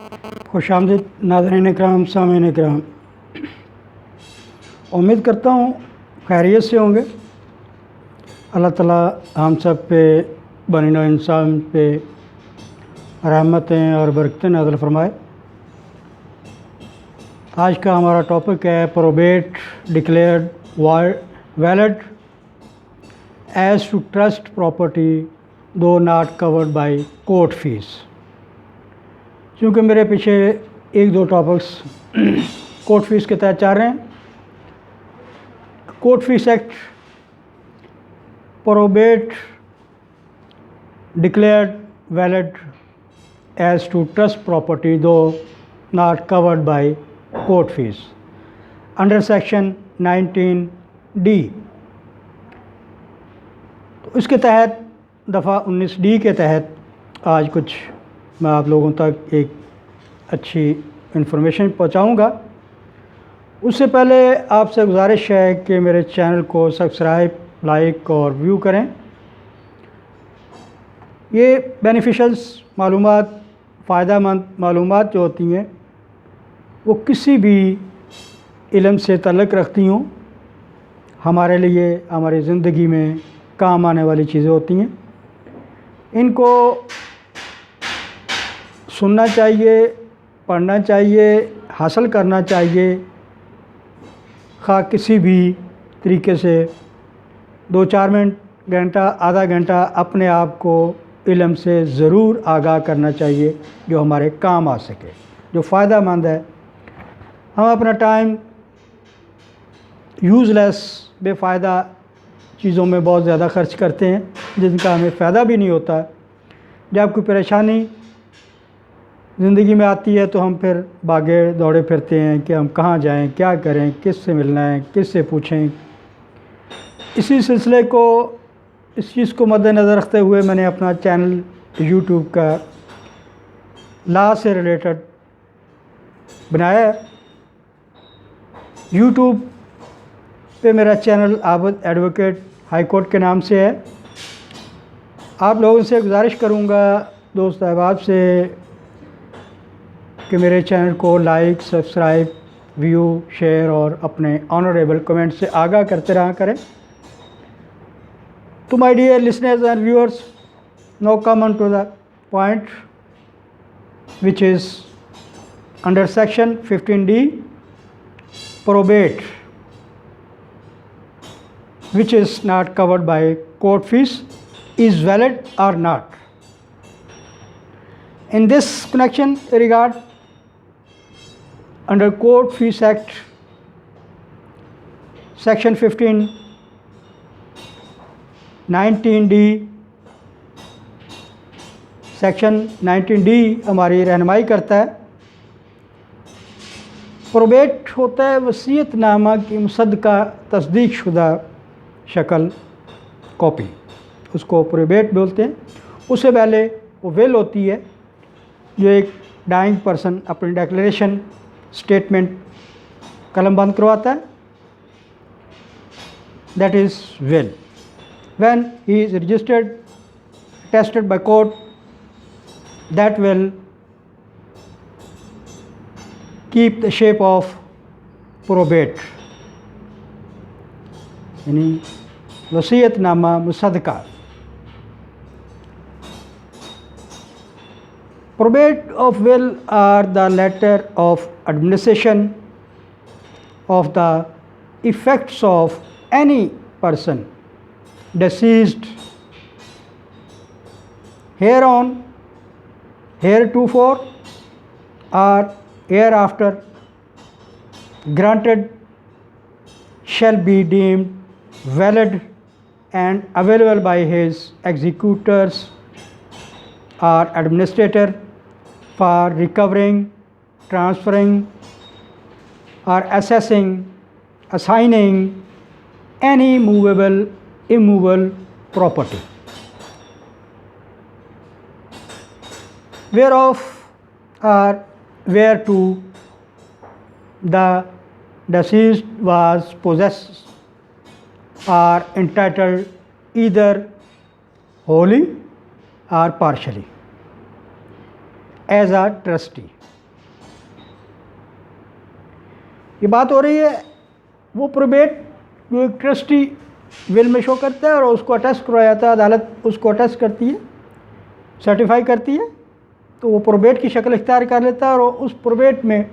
खुशामदीद नाज़रीन इकराम, सामीन इकराम। उम्मीद करता हूँ खैरियत से होंगे। अल्लाह ताला हम सब पे बनी नौ इंसान पे रहमतें और बरकतें नाज़िल फरमाए। आज का हमारा टॉपिक है probate declared valid as to trust property though not covered by court fee. क्योंकि मेरे पीछे एक दो टॉपिक्स कोर्ट फीस के तहत चाह रहे हैं। Court fee act probate declared valid as to trust property though not covered by court fee under section 19D। तो इसके तहत दफ़ा 19D के तहत आज कुछ मैं आप लोगों तक एक अच्छी इन्फॉर्मेशन पहुंचाऊंगा। उससे पहले आपसे गुजारिश है कि मेरे चैनल को सब्सक्राइब, लाइक और व्यू करें। ये बेनिफिशियल्स मालूमात, फ़ायदेमंद मालूमात जो होती हैं वो किसी भी इल्म से ताल्लुक़ रखती हों, हमारे लिए हमारी ज़िंदगी में काम आने वाली चीज़ें होती हैं। इनको सुनना चाहिए, पढ़ना चाहिए, हासिल करना चाहिए। खा किसी भी तरीके से 2-4 मिनट, घंटा, आधा घंटा अपने आप को इल्म से ज़रूर आगाह करना चाहिए जो हमारे काम आ सके, जो फ़ायदेमंद है। हम अपना टाइम यूज़लेस, बेफ़ायदा चीज़ों में बहुत ज़्यादा ख़र्च करते हैं जिनका हमें फ़ायदा भी नहीं होता। जब कोई परेशानी ज़िंदगी में आती है तो हम फिर भागे दौड़े फिरते हैं कि हम कहाँ जाएं, क्या करें, किससे मिलना है, किससे पूछें। इसी सिलसिले को, इस चीज़ को मद्देनज़र रखते हुए मैंने अपना चैनल यूट्यूब का लॉ से रिलेटेड बनाया है। यूट्यूब पे मेरा channel Abid advocate high court के नाम से है। आप लोगों से गुजारिश करूँगा, दोस्त अहबाब से, कि मेरे चैनल को लाइक, सब्सक्राइब, व्यू, शेयर और अपने ऑनरेबल कमेंट से आगाह करते रहा करें। तो my dear listeners and viewers, now come on to the point which is under section 15D probate which is not covered by court fees is valid or not. In this connection regard, under Court Fees Act section 15 19D, section 19D हमारी रहनुमाई करता है। Probate होता है वसीयतनामा की मुसद्दका तस्दीक शुदा शक्ल, कॉपी, उसको प्रोबेट बोलते हैं। उससे पहले वो विल होती है जो एक डाइंग पर्सन अपनी डिक्लेरेशन स्टेटमेंट कलम बंद करवाता है। That is will. When he is registered, tested by court, that will keep the shape of probate, यानी वसीयतनामा मुसद्दका। Probate of will are the letter of administration of the effects of any person deceased hereon, heretofore or hereafter granted, shall be deemed valid and available by his executors or administrator for recovering, transferring or assessing, assigning any movable, immovable property whereof or whereto the deceased was possessed or entitled either wholly or partially as a trustee. ये बात हो रही है वो probate जो एक trustee will में show करता है और उसको अटेस्ट करवाया जाता है, अदालत उसको अटेस्ट करती है, सर्टिफाई करती है, तो वो प्रोबेट की शक्ल इख्तियार कर लेता है और उस प्रोबेट में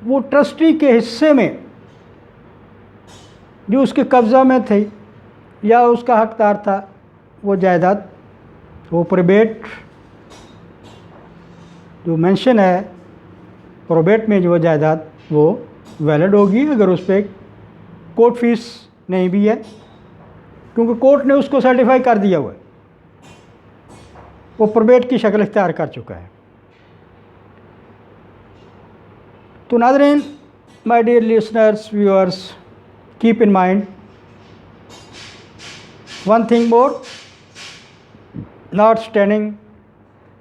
वो ट्रस्टी के हिस्से में जो उसके कब्ज़ा में थी या उसका हकदार था वो जायदाद, वो प्रोबेट जो मेंशन है प्रोबेट में जो जायदाद वो वैलिड होगी अगर उस पर कोर्ट फीस नहीं भी है, क्योंकि कोर्ट ने उसको सर्टिफाई कर दिया हुआ है, वो प्रोबेट की शक्ल इख्तियार कर चुका है। तो नाज़रीन, my dear listeners, viewers, keep in mind one thing more, notwithstanding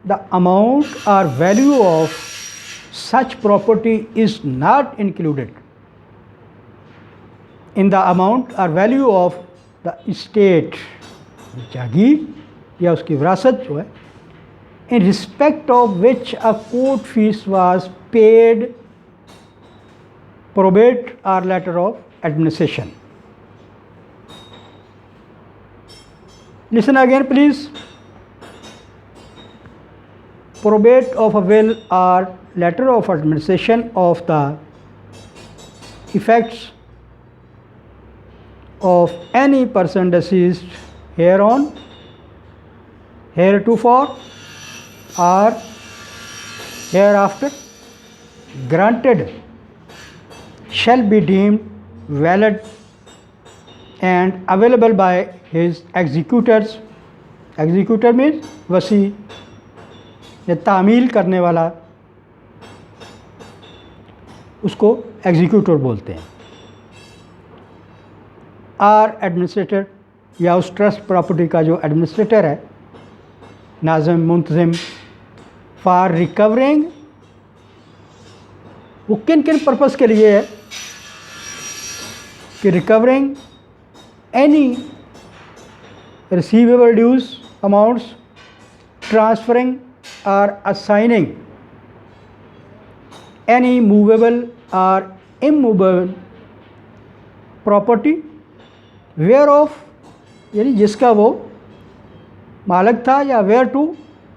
the amount or value of such property is not included in the amount or value of the estate, जागीर या उसकी विरासत जो है, in respect of which a court fees was paid, probate or letter of administration. Listen again please. Probate of a will or letter of administration of the effects of any person deceased hereon, heretofore or hereafter granted shall be deemed valid and available by his executors. Executor means वसी या तामील करने वाला, उसको executor बोलते हैं। Are administrator या उस trust property का जो एडमिनिस्ट्रेटर है, नाज़िम मुंतज़िम, फॉर रिकवरिंग, वो किन किन पर्पज़ के लिए है कि recovering any receivable dues amounts, transferring or assigning any movable or immovable property whereof, यानी जिसका वो मालिक था या where to,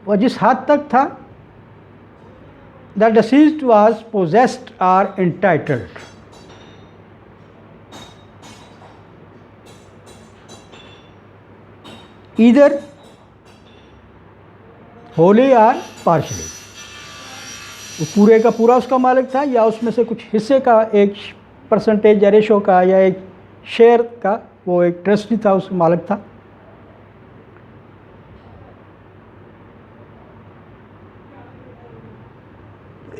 वह जिस हद तक था, the deceased was possessed or entitled. either wholly or partially, वो पूरे का पूरा उसका मालिक था या उसमें से कुछ हिस्से का एक परसेंटेज या रेशो का या एक शेयर का वो एक ट्रस्टी था, उसका मालिक था।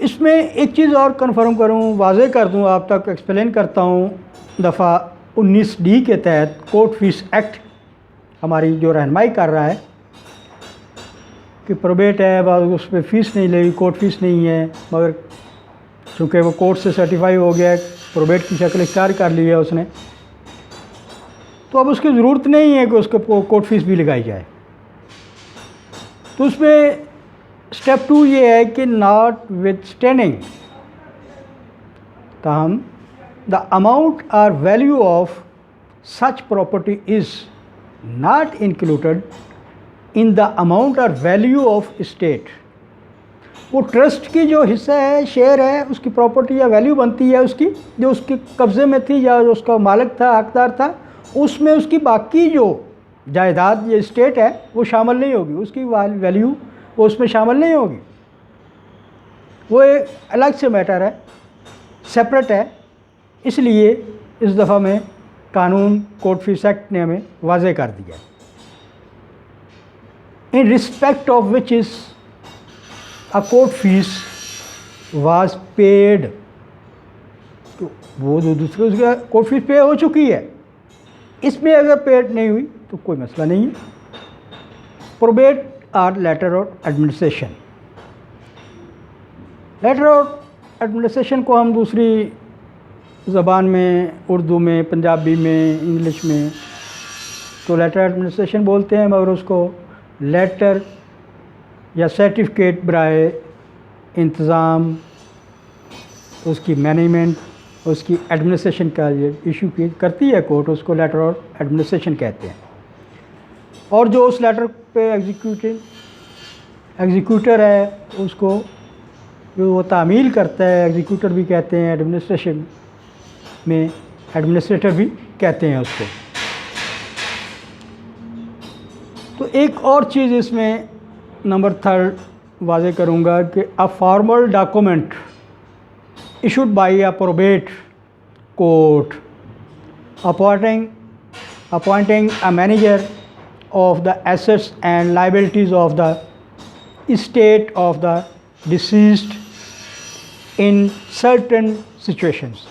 इसमें एक चीज़ और कन्फर्म करूं, वाज़े कर दूं, आप तक एक्सप्लेन करता हूं। दफ़ा 19D के तहत कोर्ट फीस एक्ट हमारी जो रहनुमाई कर रहा है कि प्रोबेट है, उस पर फ़ीस नहीं लेगी, कोर्ट फीस नहीं है, मगर चूँकि वो कोर्ट से सर्टिफाई हो गया है, प्रोबेट की शक्ल इख्तियार कर ली है उसने, तो अब उसकी ज़रूरत नहीं है कि उसको कोर्ट फीस भी लगाई जाए। तो उसमें स्टेप 2 ये है कि नॉट विथ स्टैंडिंग, ताहम द अमाउंट और value of such property is not included in the amount or value of estate. वो ट्रस्ट की जो हिस्सा है, शेयर है, उसकी प्रॉपर्टी या वैल्यू बनती है उसकी, जो उसके कब्ज़े में थी या जो उसका मालिक था, हकदार था, उसमें उसकी बाकी जो जायदाद या स्टेट है वो शामिल नहीं होगी, उसकी वैल्यू वो उसमें शामिल नहीं होगी। वो एक अलग से मैटर है, सेपरेट है। इसलिए इस दफ़ा में कानून कोर्ट फीस एक्ट ने हमें वाज़े कर दिया, in respect of which is a court fees was paid. तो वो जो दूसरे उसका कोर्ट फीस पे हो चुकी है, इसमें अगर पेड नहीं हुई तो कोई मसला नहीं है। प्रोबेट और letter of administration, letter of administration को हम दूसरी ज़बान में, उर्दू में, पंजाबी में, इंग्लिश में तो लेटर एडमिनिस्ट्रेशन बोलते हैं, मगर उसको लेटर या सर्टिफिकेट बराए इंतज़ाम उसकी मैनेजमेंट, उसकी एडमिनिस्ट्रेशन का ये इशू करती है कोर्ट, उसको लेटर ऑफ एडमिनिस्ट्रेशन कहते हैं। और जो उस लेटर पे एग्जीक्यूटर है, उसको जो वो तामील करता है, एग्जीक्यूटर भी कहते हैं, एडमिनिस्ट्रेशन में एडमिनिस्ट्रेटर भी कहते हैं उसको। तो एक और चीज़ इसमें नंबर 3 वाज़े करूँगा कि a formal document issued by a probate court appointing a manager of the assets and liabilities of the estate of the deceased in certain situations.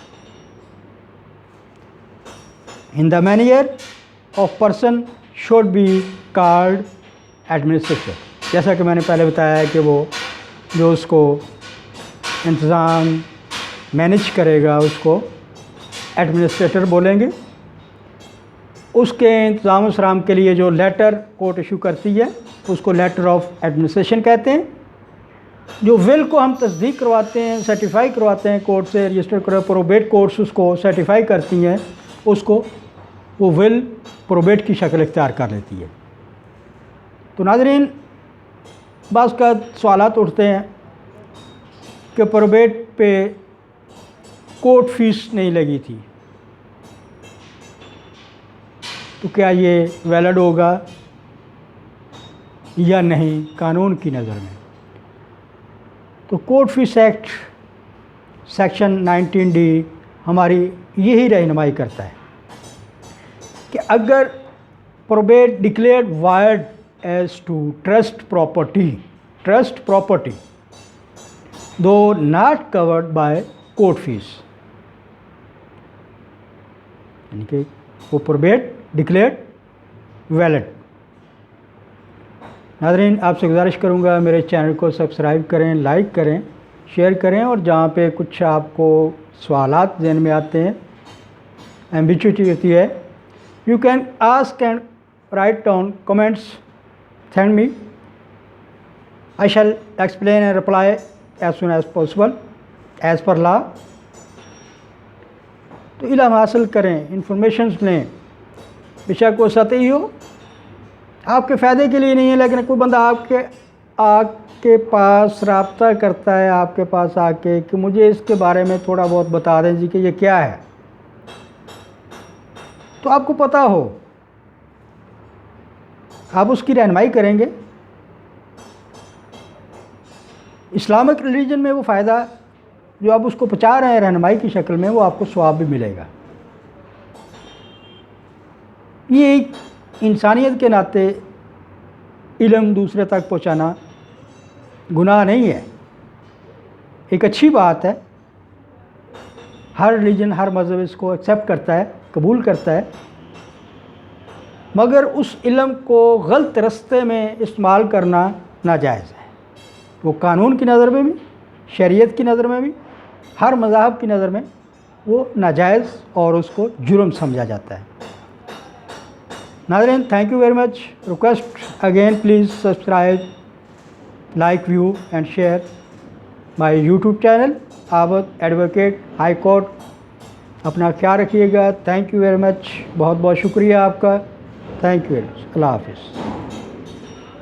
In the manager of person should be called administrator। जैसा कि मैंने पहले बताया कि वो जो उसको इंतज़ाम मैनेज करेगा उसको एडमिनिस्ट्रेटर बोलेंगे। उसके इंतज़ाम सराम के लिए जो लेटर कोर्ट इशू करती है उसको लेटर ऑफ एडमिनिस्ट्रेशन कहते हैं। जो विल को हम तस्दीक करवाते हैं, सर्टिफाई करवाते हैं कोर्ट से, रजिस्टर कर प्रोबेट कोर्ट्स उसको सर्टिफाई करती हैं, उसको वो विल प्रोबेट की शक्ल इख्तियार कर लेती है। तो नाज़रीन, बाज़ का सवालात उठते हैं कि प्रोबेट पे कोर्ट फीस नहीं लगी थी, तो क्या ये वैलिड होगा या नहीं कानून की नज़र में। तो court fee act section 19D हमारी यही रहनुमाई करता है कि अगर probate declared void as to trust property though not covered by court fee, यानी कि वो प्रोबेट डिक्लेयर्ड वैलिड। नाज़रीन, आपसे गुजारिश करूँगा मेरे चैनल को सब्सक्राइब करें, लाइक करें, शेयर करें, और जहाँ पे कुछ आपको सवालात ज़हन में आते हैं, एम्बिग्युइटी होती है, you can ask and write down comments, send me, I shall explain and reply as soon as possible as per law. तो इल्म हासिल करें, इंफॉर्मेशन लें, बेशक वो सतही हो, आपके फ़ायदे के लिए नहीं है, लेकिन कोई बंदा आपके पास रब्ता करता है, आपके पास आके कि मुझे इसके बारे में थोड़ा बहुत बता दें जी कि ये क्या है, तो आपको पता हो, आप उसकी रहनुमाई करेंगे। इस्लामिक रिलीजन में वो फ़ायदा जो आप उसको पहुँचा रहे हैं रहनुमाई की शक्ल में, वो आपको सवाब भी मिलेगा। ये एक इंसानियत के नाते इल्म दूसरे तक पहुँचाना गुनाह नहीं है, एक अच्छी बात है। हर रिलीजन, हर मज़हब इसको एक्सेप्ट करता है, कबूल करता है, मगर उस इल्म को गलत रास्ते में इस्तेमाल करना नाजायज़ है। वो कानून की नज़र में भी, शरीयत की नज़र में भी, हर मज़हब की नज़र में वो नाजायज़ और उसको जुर्म समझा जाता है। नाज़रीन, thank you very much. Request again, please subscribe, like, view and share my YouTube channel Abad advocate high court. अपना ख्याल रखिएगा। थैंक यू वेरी मच, बहुत बहुत शुक्रिया आपका। Thank you very much. अल्लाह हाफ़िज़।